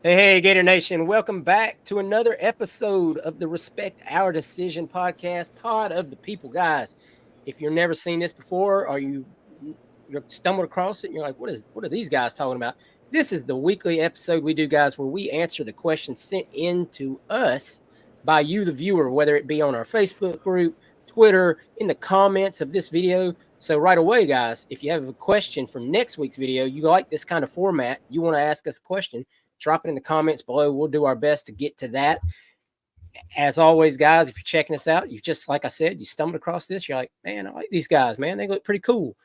Hey, Gator Nation, welcome back to another episode of the Respect Our Decision podcast, Pod of the People. Guys, if you've never seen this before or you're stumbled across it and you're like, what are these guys talking about? This is the weekly episode we do, guys, where we answer the questions sent in to us by you, the viewer, whether it be on our Facebook group, Twitter, in the comments of this video. So right away, guys, if you have a question for next week's video, you like this kind of format, you want to ask us a question, drop it in the comments below. We'll do our best to get to that. As always, guys, if you're checking us out, you've just, like I said, you stumbled across this, you're like, man, I like these guys, man. They look pretty cool.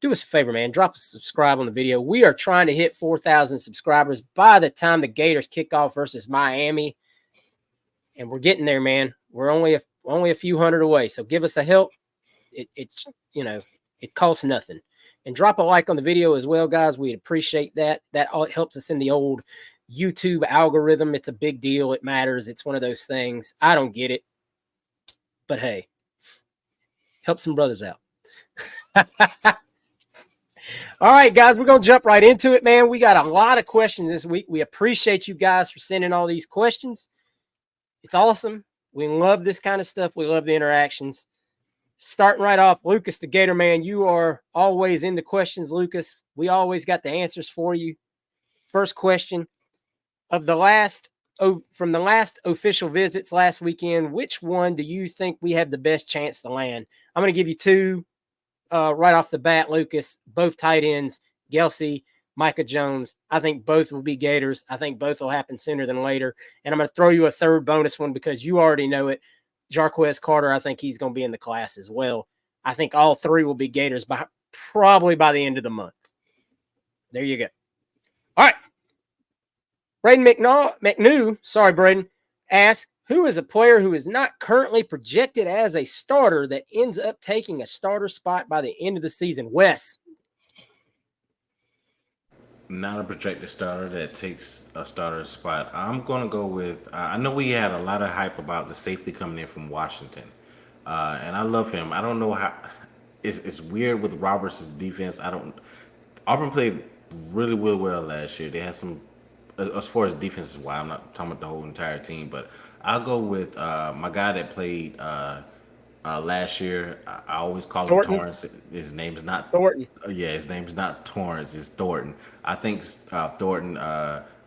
Do us a favor, man. Drop a subscribe on the video. We are trying to hit 4,000 subscribers by the time the Gators kick off versus Miami. And we're getting there, man. We're only a few hundred away. So give us a help. It's it costs nothing. And drop a like on the video as well, guys. We'd appreciate that. That helps us in the old YouTube algorithm. It's a big deal. It matters. It's one of those things. I don't get it. But hey, help some brothers out. All right, guys, we're going to jump right into it, man. We got a lot of questions this week. We appreciate you guys for sending all these questions. It's awesome. We love this kind of stuff. We love the interactions. Starting right off, Lucas the Gator Man, you are always into questions, Lucas. We always got the answers for you. First question from the last official visits last weekend, which one do you think we have the best chance to land? I'm going to give you two right off the bat, Lucas. Both tight ends, Gelsey, Micah Jones. I think both will be Gators. I think both will happen sooner than later. And I'm going to throw you a third bonus one because you already know it. Jarquez Carter, I think he's going to be in the class as well. I think all three will be Gators probably by the end of the month. There you go. All right. Braden McNew, sorry, Braden, asks, who is a player who is not currently projected as a starter that ends up taking a starter spot by the end of the season? Wes. Not a projected starter that takes a starter spot. I'm going to go with. I know we had a lot of hype about the safety coming in from Washington, and I love him. I don't know how. It's weird with Roberts' defense. I don't. Auburn played really well last year. They had some, as far as defense is why I'm not talking about the whole entire team, but I'll go with my guy that played last year. I always call him Thornton. Torrance. His name is not. Thornton. Yeah, his name is not Torrance. It's Thornton. I think Thornton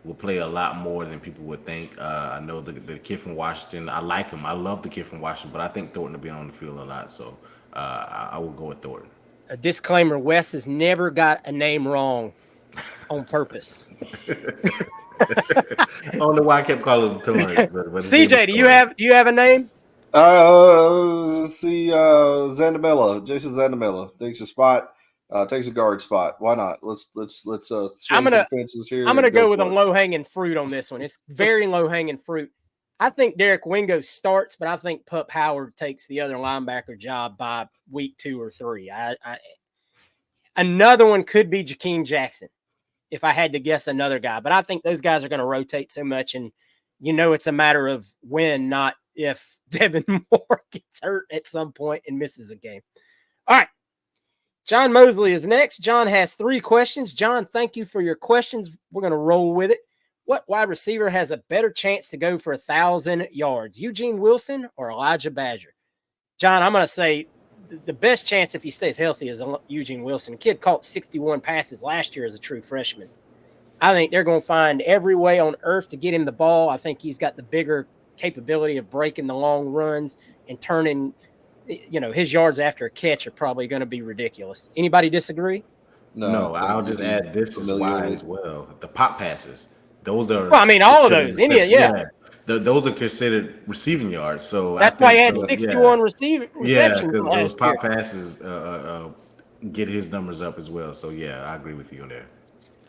will play a lot more than people would think. I know the kid from Washington. I like him. I love the kid from Washington, but I think Thornton will be on the field a lot. So I will go with Thornton. A disclaimer, Wes has never got a name wrong on purpose. I don't know why I kept calling him Torrance, but CJ, do you have a name? See, Zandamela, Jason Zandamela takes a spot, takes a guard spot. Why not? Let's swing for the fences here. I'm gonna go with a low hanging fruit on this one. It's very low hanging fruit. I think Derek Wingo starts, but I think Pup Howard takes the other linebacker job by week 2 or 3. Another one could be Jakeem Jackson, if I had to guess another guy. But I think those guys are going to rotate so much, and it's a matter of when, not if Devin Moore gets hurt at some point and misses a game. All right. John Mosley is next. John has 3 questions. John, thank you for your questions. We're going to roll with it. What wide receiver has a better chance to go for 1,000 yards, Eugene Wilson or Elijah Badger? John, I'm going to say the best chance if he stays healthy is Eugene Wilson. The kid caught 61 passes last year as a true freshman. I think they're going to find every way on earth to get him the ball. I think he's got the bigger capability of breaking the long runs and turning, his yards after a catch are probably going to be ridiculous. Anybody disagree? No, I'll just add this is why as well. The pop passes. Those are. Well, I mean, all of those. Those are considered receiving yards. So that's why he had 61 receptions. Yeah, because those pop passes get his numbers up as well. So yeah, I agree with you on there.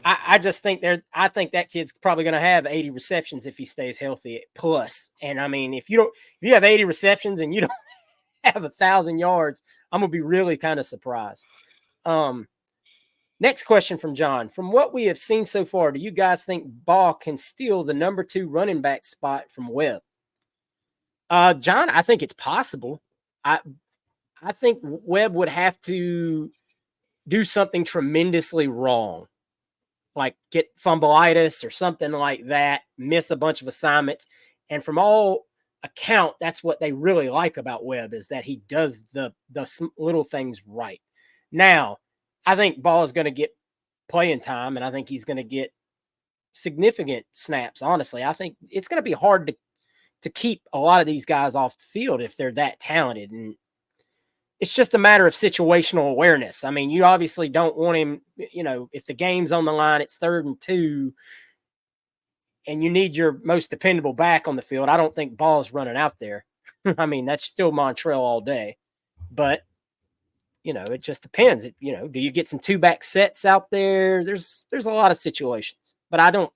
I just think I think that kid's probably going to have 80 receptions if he stays healthy plus. And I mean, if you have 80 receptions and you don't have 1,000 yards, I'm gonna be really kind of surprised. Next question from John. From what we have seen so far, do you guys think Ball can steal the number 2 running back spot from Webb? John, I think it's possible. I think Webb would have to do something tremendously wrong. like get fumbleitis or something like that, miss a bunch of assignments. And from all account, that's what they really like about Webb, is that he does the little things right. Now, I think Ball is going to get playing time, and I think he's going to get significant snaps. Honestly, I think it's going to be hard to keep a lot of these guys off the field if they're that talented. And it's just a matter of situational awareness. I mean, you obviously don't want him, if the game's on the line, it's 3rd and 2, and you need your most dependable back on the field. I don't think Ball's running out there. I mean, that's still Montreal all day. But, it just depends. Do you get some 2-back sets out there? There's a lot of situations. But I don't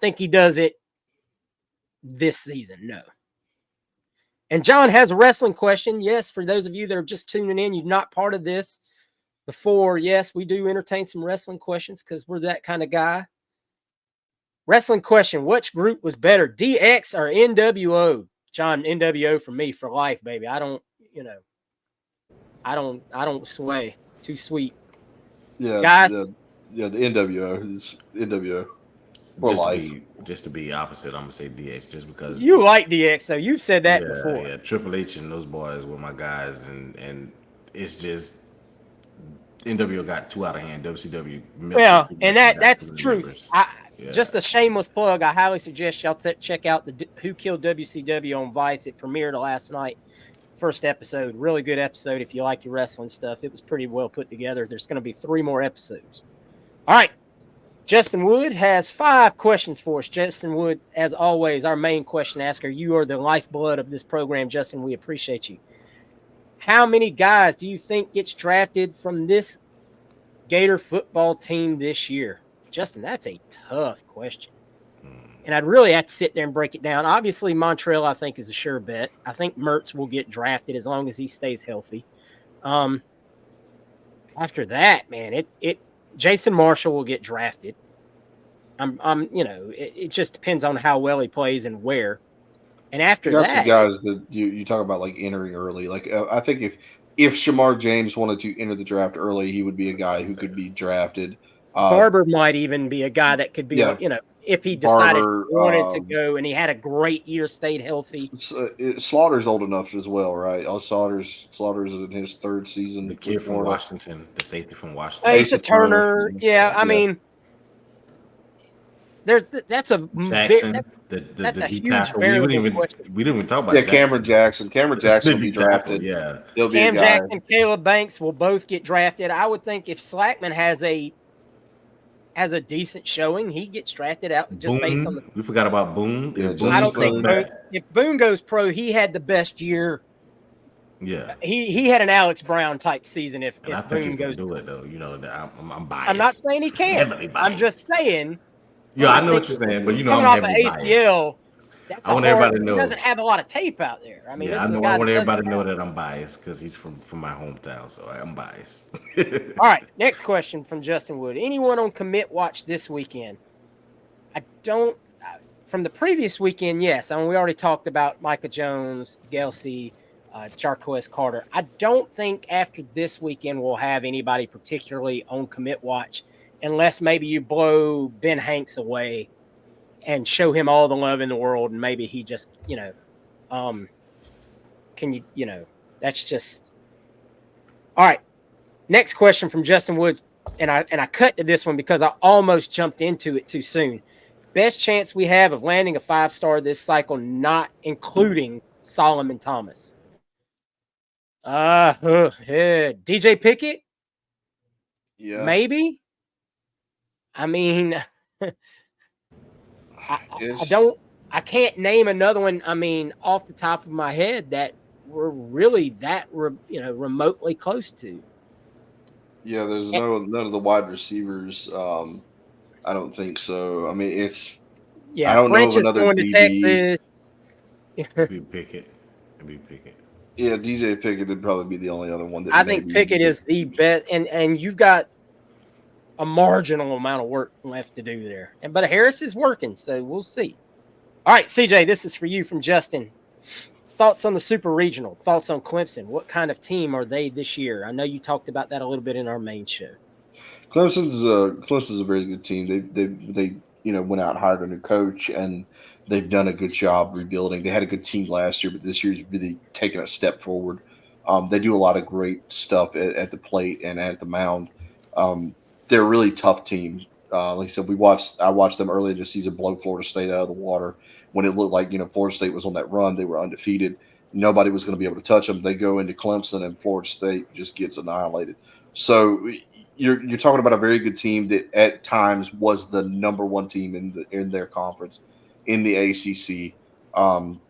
think he does it this season, no. And John has a wrestling question. Yes, for those of you that are just tuning in, you're not part of this before. Yes, we do entertain some wrestling questions because we're that kind of guy. Wrestling question: which group was better, DX or NWO? John, NWO for me for life, baby. I don't sway. Too sweet. Yeah, guys. Yeah, the NWO is NWO. For life. Just to be opposite, I'm gonna say DX just because you like DX, so you've said that before. Yeah, Triple H and those boys were my guys, and it's just NWO got too out of hand. WCW. Well, and that's the truth. Just a shameless plug. I highly suggest y'all check out the Who Killed WCW on Vice. It premiered last night. First episode, really good episode. If you like your wrestling stuff, it was pretty well put together. There's going to be 3 more episodes. All right. Justin Wood has 5 questions for us. Justin Wood, as always, our main question asker. You are the lifeblood of this program, Justin. We appreciate you. How many guys do you think gets drafted from this Gator football team this year? Justin, that's a tough question. And I'd really have to sit there and break it down. Obviously, Montreal, I think, is a sure bet. I think Mertz will get drafted as long as he stays healthy. After that, man, Jason Marshall will get drafted. It just depends on how well he plays and where. And after that, some guys that you talk about like entering early. Like I think if Shamar James wanted to enter the draft early, he would be a guy who could be drafted. Barber might even be a guy that could be, if he decided Barber, he wanted to go and he had a great year, stayed healthy. Slaughter's old enough as well, right? Slaughter's in his 3rd season. The kid from Washington, the safety from Washington. Asa Turner. Yeah, I mean, that's a Jackson. That's a huge tackle. variable we didn't even talk about Jackson. Cameron Jackson. Cameron Jackson will be drafted. Yeah, Cam Jackson, Caleb Banks will both get drafted. I would think if Slackman has a decent showing, he gets drafted out just Boone, based on the. We forgot about Boone. Yeah, I don't think if Boone goes pro, he had the best year. Yeah, he had an Alex Brown type season. If I think Boone he's goes, do it though. I'm biased. I'm not saying he can't. I'm just saying. Yeah, I know what you're saying, but coming off of ACL, that's I want everybody to know he doesn't have a lot of tape out there. I mean, I know. I want everybody to know that I'm biased because he's from my hometown, so I'm biased. All right, next question from Justin Wood. Anyone on commit watch this weekend? I don't. From the previous weekend, yes. I mean, we already talked about Micah Jones, Gelsey, Jarquez Carter. I don't think after this weekend we'll have anybody particularly on commit watch, unless maybe you blow Ben Hanks away and show him all the love in the world, and maybe he just, that's just all right. Next question from Justin Woods, and I cut to this one because I almost jumped into it too soon. Best chance we have of landing a 5-star this cycle, not including Solomon Thomas. DJ Pickett? Yeah. Maybe. I mean, I can't name another one. I mean, off the top of my head that we're really remotely close to. Yeah, there's none of the wide receivers. I don't think so. I mean, I don't French know of another going to DB. Texas. It'd be Pickett. Yeah, DJ Pickett would probably be the only other one. That I think Pickett is the best, and you've got a marginal amount of work left to do there. But Harris is working, so we'll see. All right, CJ, this is for you from Justin. Thoughts on the Super Regional? Thoughts on Clemson? What kind of team are they this year? I know you talked about that a little bit in our main show. Clemson's a very good team. They went out and hired a new coach, and they've done a good job rebuilding. They had a good team last year, but this year's really taken a step forward. They do a lot of great stuff at the plate and at the mound. Um, they're a really tough team. Like I said, I watched them early this season blow Florida State out of the water when it looked like Florida State was on that run. They were undefeated. Nobody was going to be able to touch them. They go into Clemson, and Florida State just gets annihilated. So you're talking about a very good team that at times was the number one team in their conference in the ACC. Um,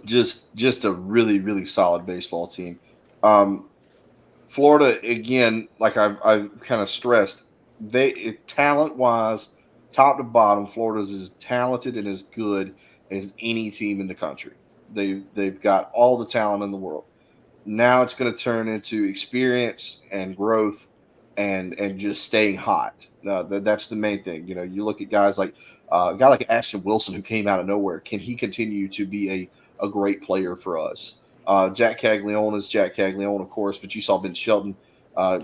just a really solid baseball team. Um, Florida again, like I've kind of stressed, they talent wise, top to bottom, Florida's as talented and as good as any team in the country. They've got all the talent in the world. Now it's going to turn into experience and growth and just staying hot. That's the main thing. You look at guys like a guy like Ashton Wilson who came out of nowhere. Can he continue to be a great player for us? Jack Caglione is Jack Caglione, of course, but you saw Ben Shelton, uh,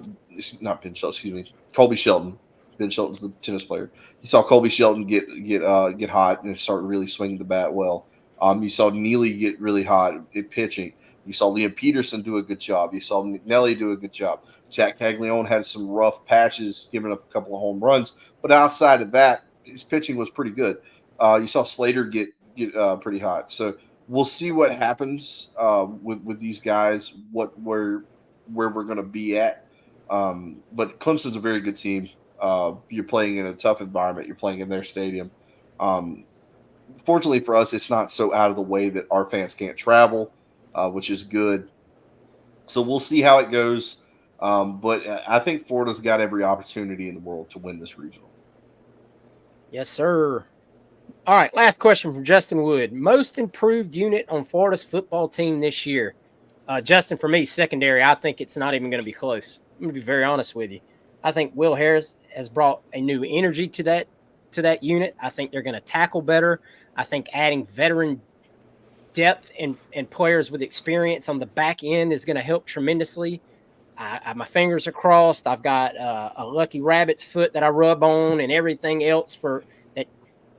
not Ben Shelton, excuse me, Colby Shelton. Ben Shelton's the tennis player. You saw Colby Shelton get hot and start really swinging the bat well. You saw Neely get really hot at pitching. You saw Liam Peterson do a good job. You saw McNelly do a good job. Jack Caglione had some rough patches, giving up a couple of home runs, but outside of that, his pitching was pretty good. You saw Slater get pretty hot. So we'll see what happens with these guys. Where we're going to be at. But Clemson's a very good team. You're playing in a tough environment. You're playing in their stadium. Um, Fortunately for us, it's not so out of the way that our fans can't travel, which is good. So we'll see how it goes. But I think Florida's got every opportunity in the world to win this regional. Yes, sir. All right, last question from Justin Wood. Most improved unit on Florida's football team this year? Justin, for me, secondary, I think it's not even going to be close. I'm going to be very honest with you. I think Will Harris has brought a new energy to that unit. I think they're going to tackle better. I think adding veteran depth and players with experience on the back end is going to help tremendously. My fingers are crossed. I've got a lucky rabbit's foot that I rub on and everything else for that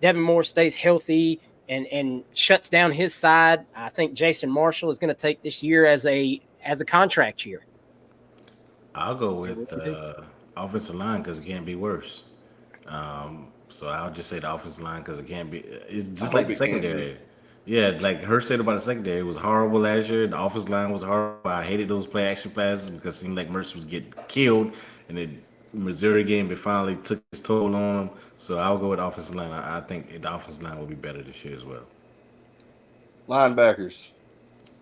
Devin Moore stays healthy and shuts down his side. I think Jason Marshall is going to take this year as a contract year. I'll go with offensive line because it can't be worse. So I'll just say the offensive line because it can't be. It's I just like hope the it can secondary. be. Yeah, like her said about the secondary, it was horrible last year. The offensive line was horrible. I hated those play action passes because it seemed like Mercer was getting killed, and the Missouri game it finally took its toll on him. So I'll go with offensive line. I think the offensive line will be better this year as well. Linebackers.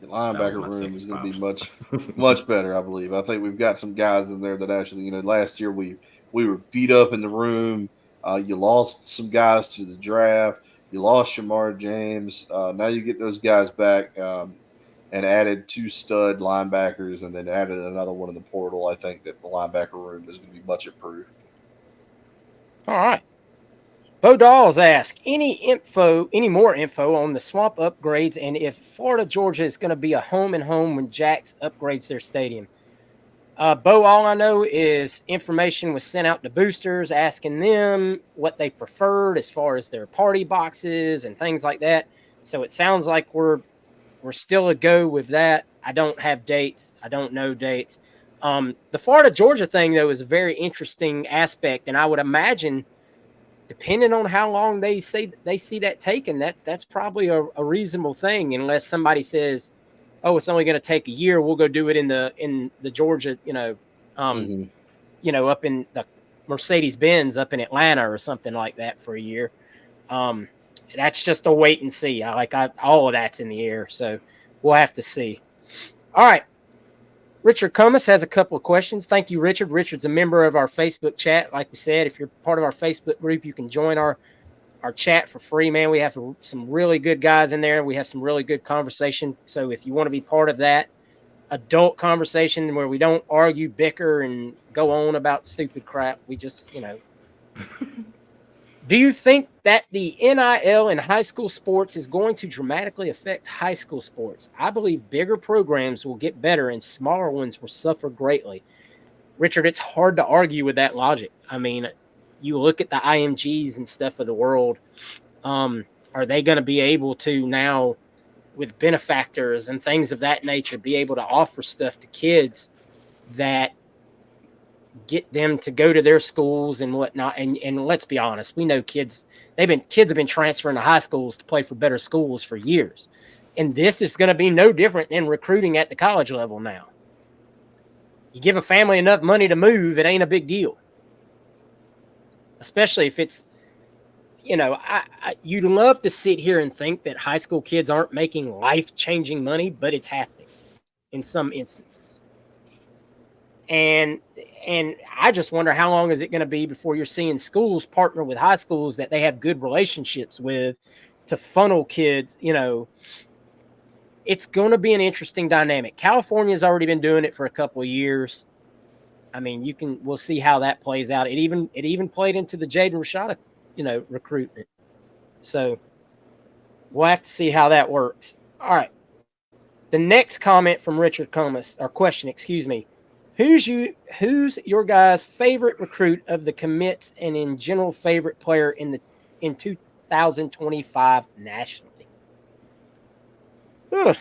The That was linebacker my room second is going to be option. much better, I believe. I think we've got some guys in there that actually, last year we were beat up in the room. You lost some guys to the draft. You lost Shamar James. Now you get those guys back and added two stud linebackers, and then added another one in the portal. I think that the linebacker room is going to be much improved. All right. Bo Dolls ask any more info on the swamp upgrades and if Florida Georgia is going to be a home and home when Jax upgrades their stadium. Bo, all I know is information was sent out to boosters asking them what they preferred as far as their party boxes and things like that. So it sounds like we're still a go with that. I don't have dates. I don't know dates. The Florida Georgia thing though is a very interesting aspect, and I would imagine, depending on how long they see that taken, that's probably a reasonable thing, unless somebody says, "Oh, it's only going to take a year. We'll go do it in the Georgia, um, Mm-hmm. up in the Mercedes Benz up in Atlanta or something like that for a year." Um, that's just a wait and see. All of that's in the air, so we'll have to see. All right. Richard Cummins has a couple of questions. Thank you, Richard. Richard's a member of our Facebook chat. Like we said, if you're part of our Facebook group, you can join our chat for free, man. We have some really good guys in there. We have some really good conversation. So if you want to be part of that adult conversation where we don't argue, bicker, and go on about stupid crap, we just, Do you think that the NIL in high school sports is going to dramatically affect high school sports? I believe bigger programs will get better and smaller ones will suffer greatly. Richard, it's hard to argue with that logic. I mean, you look at the IMGs and stuff of the world. Are they going to be able to now, with benefactors and things of that nature, be able to offer stuff to kids that get them to go to their schools and whatnot? And let's be honest, we know kids have been transferring to high schools to play for better schools for years, and this is going to be no different than recruiting at the college level now. You give a family enough money to move, it ain't a big deal. Especially if it's, you'd love to sit here and think that high school kids aren't making life-changing money, but it's happening in some instances. And I just wonder how long is it going to be before you're seeing schools partner with high schools that they have good relationships with to funnel kids, It's going to be an interesting dynamic. California's already been doing it for a couple of years. I mean, we'll see how that plays out. It even played into the Jaden Rashada, recruitment. So we'll have to see how that works. All right. The next comment from Richard Comas, or question, excuse me. Who's your guys' favorite recruit of the commits and in general favorite player in 2025 nationally? That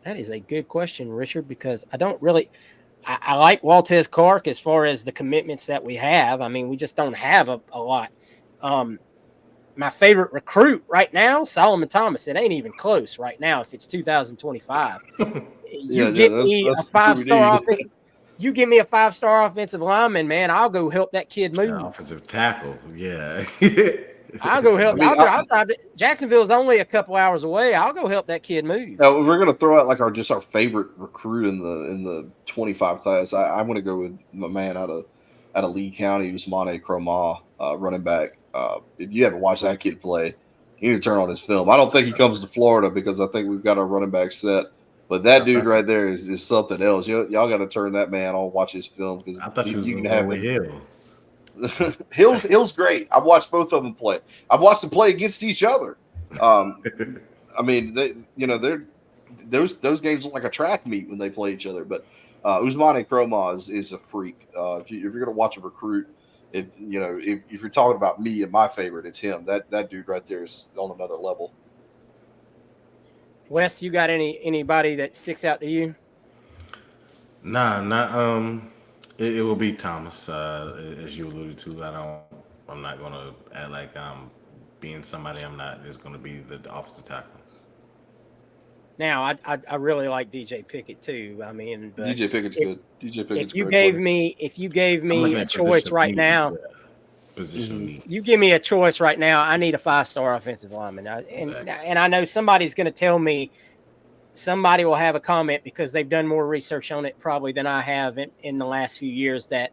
is a good question, Richard, because I like Waltez Clark as far as the commitments that we have. I mean, we just don't have a lot. My favorite recruit right now, Solomon Thomas. It ain't even close right now if it's 2025. You give me a 5-star offensive. You give me a 5-star offensive lineman, man. I'll go help that kid move. Offensive tackle, yeah. I'll go help. I'll drive to Jacksonville's only a couple hours away. I'll go help that kid move. Now, we're going to throw out like our favorite recruit in the 25 class. I'm going to go with my man out of Lee County, Usmane Cromah, running back. If you haven't watched that kid play, you need to turn on his film. I don't think he comes to Florida because I think we've got our running back set. But that dude right there is something else. Y'all got to turn that man on, watch his film, because I thought you was going to go with Hill. Hill's great. I've watched both of them play. I've watched them play against each other. I mean, those games look like a track meet when they play each other. But Usmane Cromah is a freak. If you're going to watch a recruit, if you're talking about me and my favorite, it's him. That dude right there is on another level. Wes, you got anybody that sticks out to you? Nah, not it will be Thomas, as you alluded to. I'm not gonna act like I'm being somebody I'm not. It's gonna be the offensive tackle. Now, I really like DJ Pickett too. I mean, but DJ Pickett's good. DJ Pickett's if you gave me a choice right now, you give me a choice right now. I need a 5-star offensive lineman, and I know somebody's going to tell me. Somebody will have a comment because they've done more research on it probably than I have in the last few years that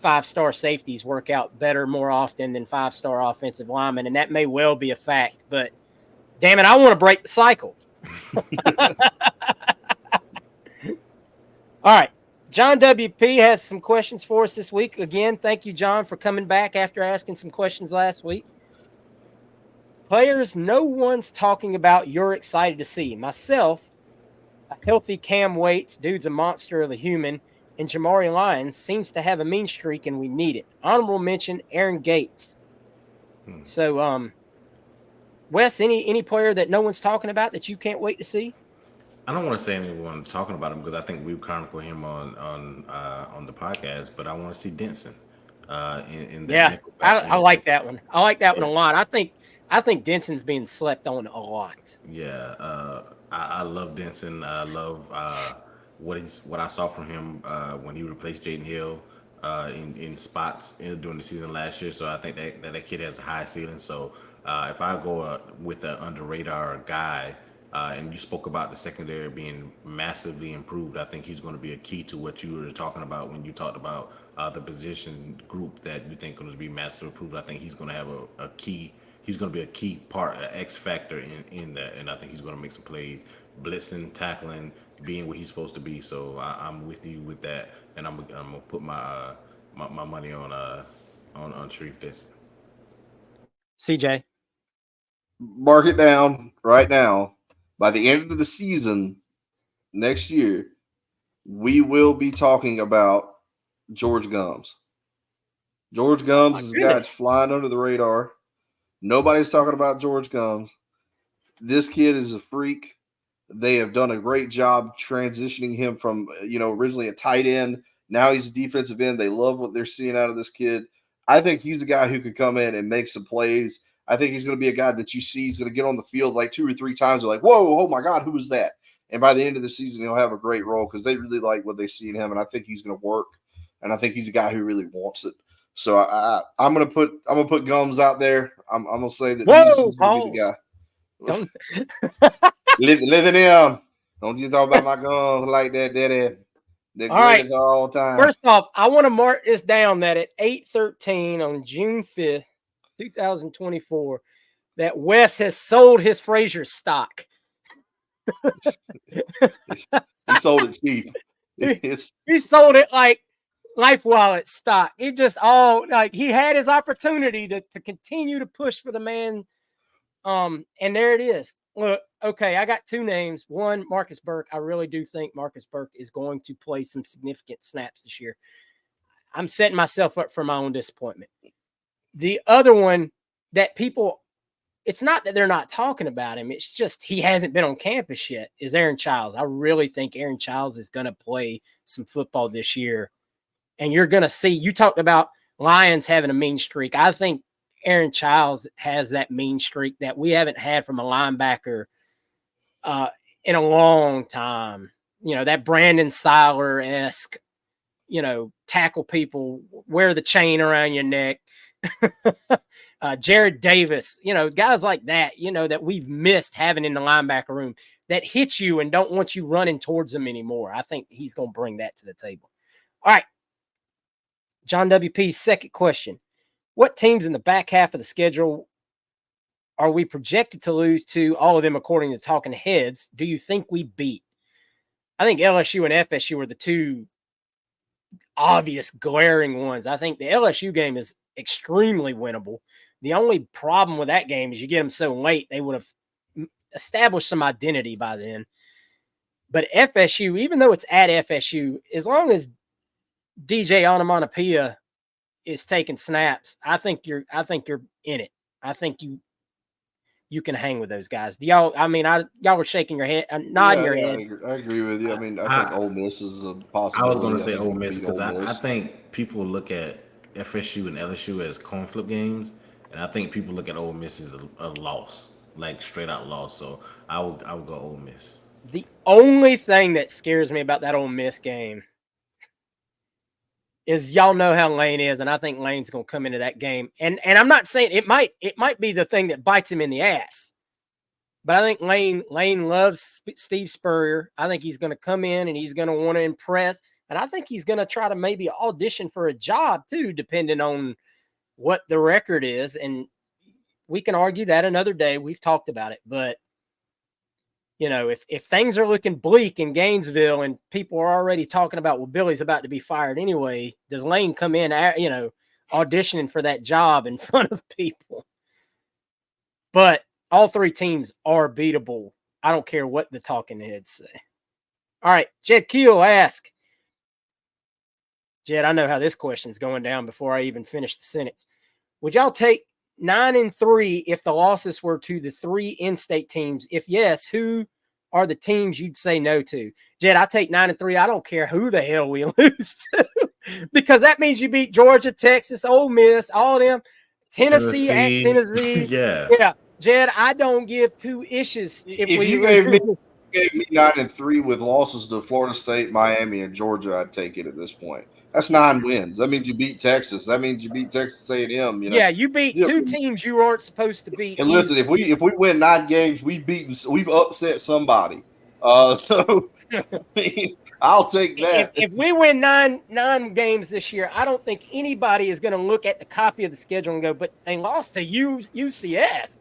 5-star safeties work out better more often than 5-star offensive linemen, and that may well be a fact. But damn it, I want to break the cycle. All right. John WP has some questions for us this week. Again, thank you, John, for coming back after asking some questions last week. Players no one's talking about you're excited to see. Myself, a healthy Cam Waits, dude's a monster of a human, and Jamari Lyons seems to have a mean streak and we need it. Honorable mention, Aaron Gates. So, Wes, any player that no one's talking about that you can't wait to see? I don't want to say anyone talking about him because I think we've chronicled him on the podcast, but I want to see Denson. I like that one. I like that one a lot. I think Denson's being slept on a lot. Yeah, I love Denson. I love what I saw from him when he replaced Jaden Hill in spots during the season last year. So I think that kid has a high ceiling. So if I go with an under radar guy, and you spoke about the secondary being massively improved, I think he's going to be a key to what you were talking about when you talked about the position group that you think is going to be massively improved. I think he's going to have a key. He's going to be a key part, an X factor in that, and I think he's going to make some plays, blitzing, tackling, being what he's supposed to be. So I'm with you with that, and I'm gonna put my money on Sharif Denson. CJ, mark it down right now. By the end of the season next year, we will be talking about George Gums. George Gums My is a guy that's goodness. flying under the radar. Nobody's talking about George Gums. This kid is a freak. They have done a great job transitioning him from, originally a tight end. Now he's a defensive end. They love what they're seeing out of this kid. I think he's a guy who could come in and make some plays. I think he's going to be a guy that you see he's going to get on the field like 2 or 3 times. They're like, whoa, oh my God, who was that? And by the end of the season, he'll have a great role because they really like what they see in him. And I think he's going to work. And I think he's a guy who really wants it. So I'm gonna put Gums out there. I'm gonna say that Whoa, he's gonna be the pause. guy. Don't. Listen in. Don't you talk about my Gums like that, Daddy. The All right. greatest of all time. First off, I want to mark this down that at 8:13 on June 5th, 2024, that Wes has sold his Frazier stock. He sold it cheap. He sold it like Life Wallet stock. It just all like he had his opportunity to continue to push for the man. And there it is. Look, okay, I got 2 names. One, Marcus Burke. I really do think Marcus Burke is going to play some significant snaps this year. I'm setting myself up for my own disappointment. The other one that people, it's not that they're not talking about him. It's just he hasn't been on campus yet, is Aaron Childs. I really think Aaron Childs is going to play some football this year. And you're going to see, you talked about Lions having a mean streak. I think Aaron Childs has that mean streak that we haven't had from a linebacker in a long time. That Brandon Seiler-esque, tackle people, wear the chain around your neck. Jared Davis, guys like that, that we've missed having in the linebacker room that hit you and don't want you running towards them anymore. I think he's going to bring that to the table. All right. John W.P.'s second question. What teams in the back half of the schedule are we projected to lose to, all of them according to Talking Heads, do you think we beat? I think LSU and FSU are the 2 obvious glaring ones. I think the LSU game is extremely winnable. The only problem with that game is you get them so late, they would have established some identity by then. But FSU, even though it's at FSU, as long as DJ Onomatopoeia is taking snaps, I think you're in it. I think you can hang with those guys. Do y'all? I mean, y'all were shaking your head, nodding your head. I agree with you. I mean, I think Ole Miss is a possibility. I was going to say Ole Miss because Ole Miss. I think people look at FSU and LSU as coin flip games, and I think people look at Ole Miss as a loss, like straight out loss. So I would go Ole Miss. The only thing that scares me about that Ole Miss game is y'all know how Lane is, and I think Lane's going to come into that game. And I'm not saying it might be the thing that bites him in the ass. But I think Lane loves Steve Spurrier. I think he's going to come in and he's going to want to impress. And I think he's going to try to maybe audition for a job too, depending on what the record is. And we can argue that another day. We've talked about it. But, if things are looking bleak in Gainesville and people are already talking about, well, Billy's about to be fired anyway, does Lane come in, auditioning for that job in front of people? But all 3 teams are beatable. I don't care what the Talking Heads say. All right, Jed Keel asked. Jed, I know how this question's going down before I even finish the sentence. Would y'all take 9-3 if the losses were to the 3 in-state teams? If yes, who are the teams you'd say no to? Jed, I take 9-3. I don't care who the hell we lose to, because that means you beat Georgia, Texas, Ole Miss, all of them, Tennessee at Tennessee. Yeah. Jed, I don't give 2 issues if you gave me 9-3 with losses to Florida State, Miami, and Georgia, I'd take it at this point. That's 9 wins. That means you beat Texas. That means you beat Texas A&M. Yeah, you beat 2 teams you aren't supposed to beat. And listen, if we win 9 games, we've upset somebody. So I mean, I'll take that. If we win nine games this year, I don't think anybody is going to look at the copy of the schedule and go, but they lost to UCF.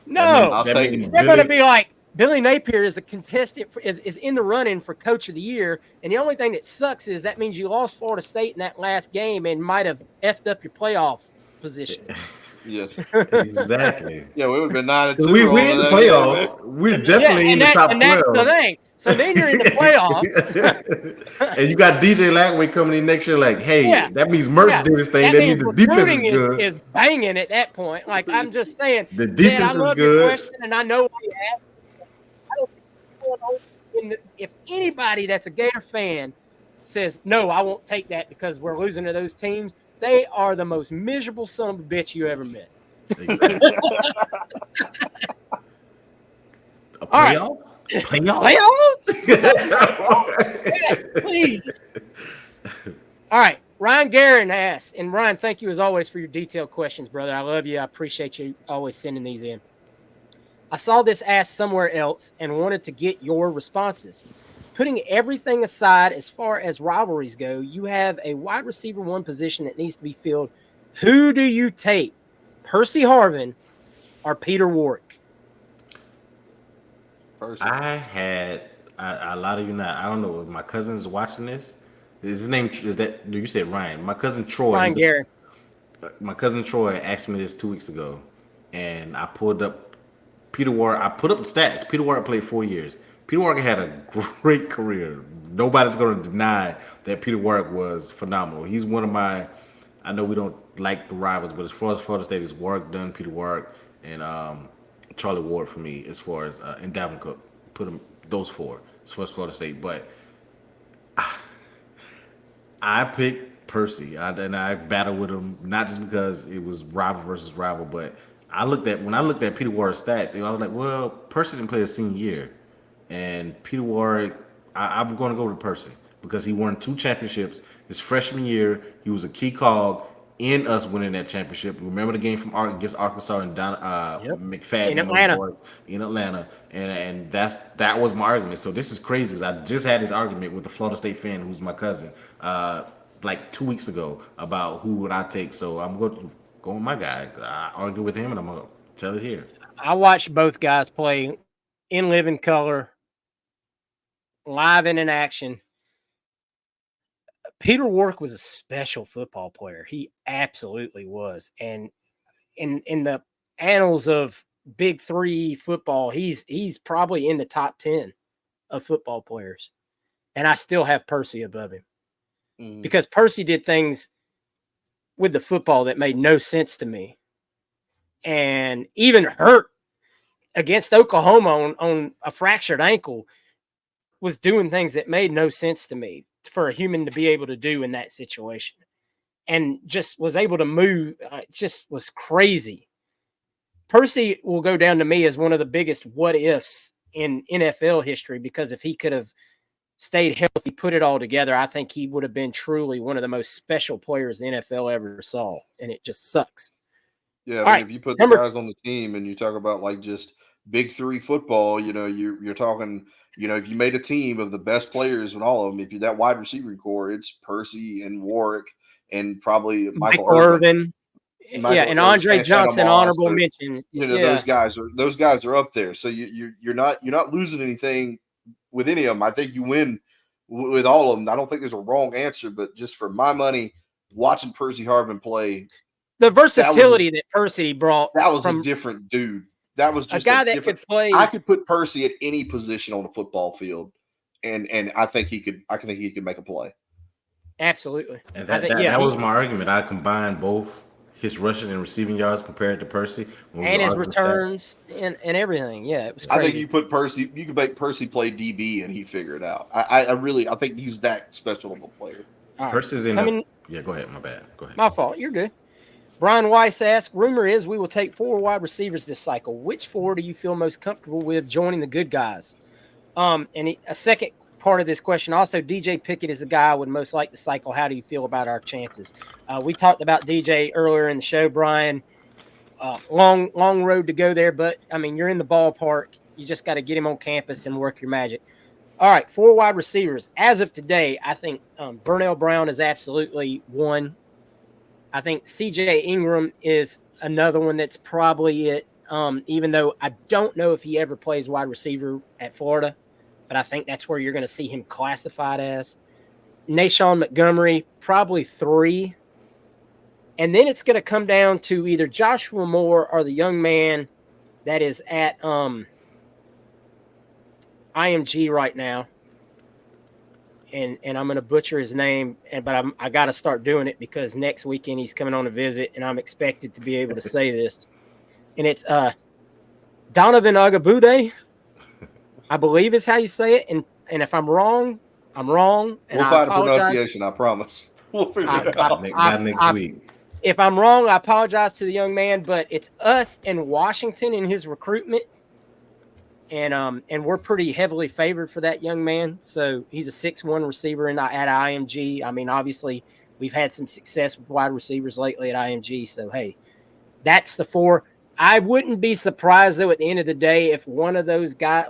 No, I'll take it. They're going to be like, Billy Napier is a contestant, is in the running for Coach of the Year, and the only thing that sucks is that means you lost Florida State in that last game and might have effed up your playoff position. Yes. Exactly. Yeah, we would have been 9-2 We rolling in the that game, man. playoffs. We're definitely in the top and that's the 12. thing. So then you're in the playoffs. And you got DJ Lagway coming in next year, like, hey, Yeah, that means Mertz yeah. did his thing. That That means means the defense is recruiting good. is banging at that point. Like I'm just saying, The Ted, I defense is love your good. question, and I know why you asked. I don't think it's going on if anybody that's a Gator fan says no, I won't take that because we're losing to those teams, they are the most miserable son of a bitch you ever met. Exactly. A All right. playoffs? Playoffs? Playoffs? Yes, please. All right. Ryan Guerin asks, and Ryan, thank you as always for your detailed questions, brother. I love you. I appreciate you always sending these in. I saw this asked somewhere else and wanted to get your responses. Putting everything aside as far as rivalries go, you have a wide receiver one position that needs to be filled. Who do you take? Percy Harvin or Peter Warwick? A lot of you not. I don't know if my cousin's watching this. His name is that. You said Ryan. My cousin Troy. Ryan Guerin. My cousin Troy asked me this 2 weeks ago, and I pulled up Peter Warwick. I put up the stats. Peter Warwick played 4 years. Peter Warwick had a great career. Nobody's going to deny that Peter Warwick was phenomenal. He's one of my. I know we don't like the rivals, but as far as Florida State is Warwick, Dunn, Peter Warwick, and Charlie Ward for me, as far as and Dalvin Cook, put them those four as far as Florida State. But I picked Percy, and I battled with him not just because it was rival versus rival, but when I looked at Peter Warwick's stats, I was like, well, Percy didn't play a senior year, and Peter Warwick, I'm going to go with Percy because he won 2 championships his freshman year. He was a key cog in us winning that championship. Remember the game from against Arkansas and Yep. McFadden In and those Atlanta. boys in Atlanta, and that was my argument. So this is crazy because I just had this argument with the Florida State fan who's my cousin, like 2 weeks ago about who would I take. So I'm going to go with my guy. I argue with him, and I'm going to tell it here. I watched both guys play in living color, live and in action. Peter Warwick was a special football player. He absolutely was. And in the annals of Big Three football, he's probably in the top 10 of football players. And I still have Percy above him. Because Percy did things with the football that made no sense to me. And even hurt against Oklahoma on a fractured ankle was doing things that made no sense to me for a human to be able to do in that situation. And just was able to move. Just was crazy. Percy will go down to me as one of the biggest what ifs in NFL history because if he could have stayed healthy, put it all together, I think he would have been truly one of the most special players the NFL ever saw. And it just sucks. Yeah, I All mean, right. if you put the guys on the team and you talk about like just Big Three football, you're talking, if you made a team of the best players and all of them, if you that wide receiving core, it's Percy and Warwick and probably Michael Irvin. Michael, and Andre Johnson, honorable or, mention. those guys are up there. So you're not losing anything with any of them. I think you win with all of them. I don't think there's a wrong answer, but just for my money, watching Percy Harvin play, the versatility that Percy brought, that was a different dude. That was just a guy that could play. I could put Percy at any position on the football field, and I think he could. I think he could make a play. Absolutely, and that was my argument. I combined both his rushing and receiving yards compared to Percy and his returns and everything. Yeah, it was crazy. I think you put Percy, you could make Percy play DB and he'd figure it out. I think he's that special of a player. Right. Percy's in. Yeah, go ahead. My bad. Go ahead. My fault. You're good. Brian Weiss asks, rumor is we will take 4 wide receivers this cycle. Which 4 do you feel most comfortable with joining the good guys? And a second part of this question, also, DJ Pickett is the guy I would most like to cycle. How do you feel about our chances? We talked about DJ earlier in the show, Brian. Long road to go there, but, I mean, you're in the ballpark. You just got to get him on campus and work your magic. All right, 4 wide receivers. As of today, I think Vernell Brown is absolutely one. I think CJ Ingram is another one that's probably it, even though I don't know if he ever plays wide receiver at Florida, but I think that's where you're going to see him classified as. Nashawn Montgomery, probably 3. And then it's going to come down to either Joshua Moore or the young man that is at IMG right now. And I'm going to butcher his name, but I got to start doing it because next weekend he's coming on a visit, and I'm expected to be able to say this. And it's Donovan Agabude, I believe is how you say it. And if I'm wrong, I'm wrong. And we'll find a pronunciation, I promise. We'll figure it out. By next week. If I'm wrong, I apologize to the young man, but it's us and Washington in his recruitment. And we're pretty heavily favored for that young man. So he's a 6'1" receiver at IMG. I mean, obviously, we've had some success with wide receivers lately at IMG. So, hey, that's the 4. I wouldn't be surprised, though, at the end of the day, if one of those guys,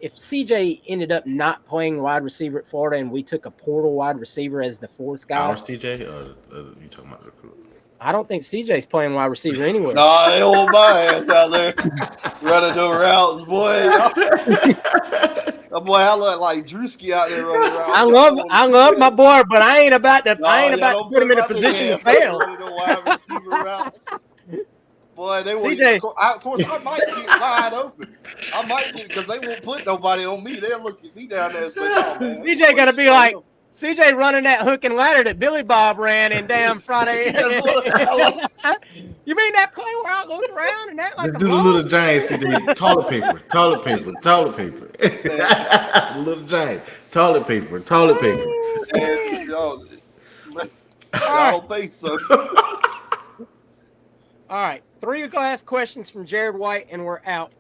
if CJ ended up not playing wide receiver at Florida and we took a portal wide receiver as the 4th guy. Our CJ, or you talking about the recruit? I don't think CJ's playing wide receiver anywhere. Nah, they old my ass out there running those routes, boy. Boy, I look like Drewski out there running routes. I love my boy, but I ain't about to put him in a position to fail. Boy, they CJ. Of course, I might get wide open. I might get because they won't put nobody on me. They'll look at me down there and say, "Oh man." CJ got to be like CJ running that hook and ladder that Billy Bob ran in damn Friday. You mean that play where I looked around and that like do the little giant CJ toilet paper. Little giant toilet paper. I don't think so. All right, 3 last questions from Jared White, and we're out.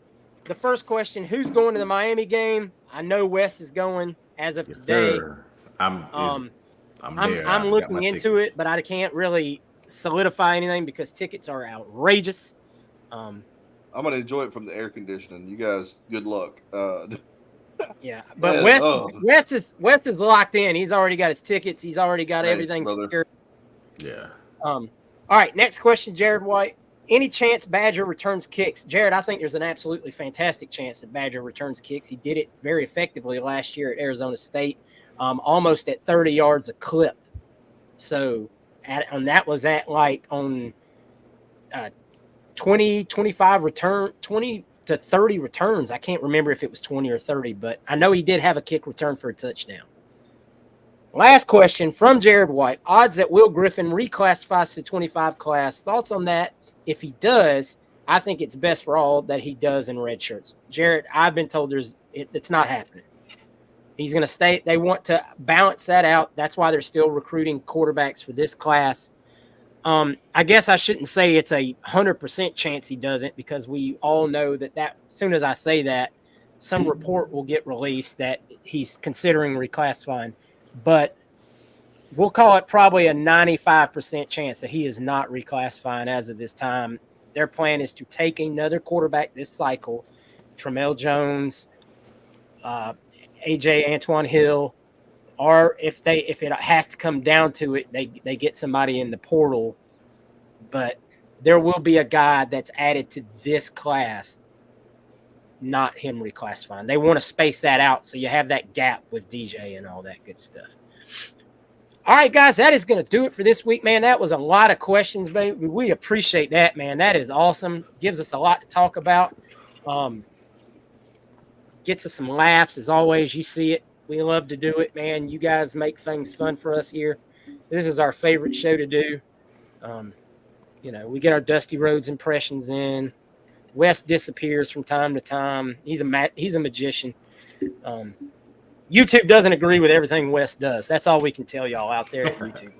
The first question: who's going to the Miami game? I know Wes is going as of today. Sir. I'm there. I'm looking into it, but I can't really solidify anything because tickets are outrageous. I'm gonna enjoy it from the air conditioning. You guys, good luck. Yeah, but Wes is locked in. He's already got his tickets. He's already got everything secured. Yeah. All right, next question, Jared White. Any chance Badger returns kicks? Jared, I think there's an absolutely fantastic chance that Badger returns kicks. He did it very effectively last year at Arizona State, almost at 30 yards a clip. So, that was at 20 to 30 returns. I can't remember if it was 20 or 30, but I know he did have a kick return for a touchdown. Last question from Jared White. Odds that Will Griffin reclassifies to 25 class. Thoughts on that? If he does, I think it's best for all that he does in red shirts. Jared, I've been told it's not happening. He's going to stay. They want to balance that out. That's why they're still recruiting quarterbacks for this class. I guess I shouldn't say it's a 100% chance he doesn't, because we all know that as soon as I say that, some report will get released that he's considering reclassifying. But we'll call it probably a 95% chance that he is not reclassifying as of this time. Their plan is to take another quarterback this cycle, Tramel Jones, AJ Antoine Hill, or if it has to come down to it, they get somebody in the portal. But there will be a guy that's added to this class, not him reclassifying. They want to space that out so you have that gap with DJ and all that good stuff. All right, guys, that is going to do it for this week, man. That was a lot of questions, baby. We appreciate that, man. That is awesome. Gives us a lot to talk about. Gets us some laughs, as always. You see it. We love to do it, man. You guys make things fun for us here. This is our favorite show to do. We get our Dusty Rhodes impressions in. Wes disappears from time to time. He's a magician. YouTube doesn't agree with everything Wes does. That's all we can tell y'all out there at YouTube.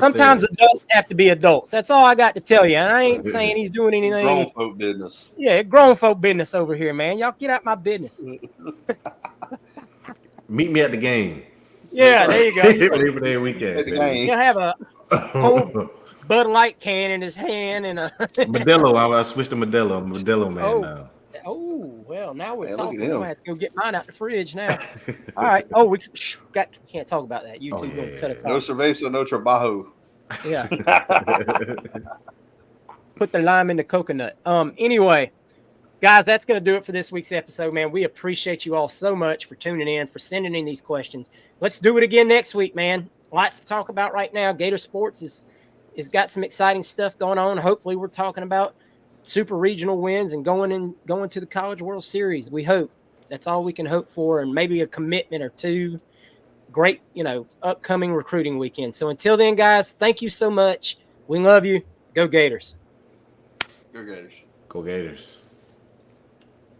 Sometimes adults have to be adults. That's all I got to tell you. And I ain't saying he's doing anything. Grown folk business. Yeah, grown folk business over here, man. Y'all get out my business. Meet me at the game. Yeah, there you go. Labor Day weekend. You'll have a whole Bud Light can in his hand and a Modelo. I switched to Modelo. I'm a Modelo man now. Oh, well, now we're talking. Look at him. I have to go get mine out the fridge now. All right. Oh, we can't talk about that. YouTube will cut us off. No cerveza, no trabajo. Yeah. Put the lime in the coconut. Anyway, Guys, that's going to do it for this week's episode, man. We appreciate you all so much for tuning in, for sending in these questions. Let's do it again next week, man. Lots to talk about right now. Gator Sports is got some exciting stuff going on. Hopefully, we're talking about super regional wins and going to the College World Series. We hope. That's all we can hope for, and maybe a commitment or two. Great, upcoming recruiting weekend. So until then, guys, thank you so much. We love you. Go Gators. Go Gators. Go Gators.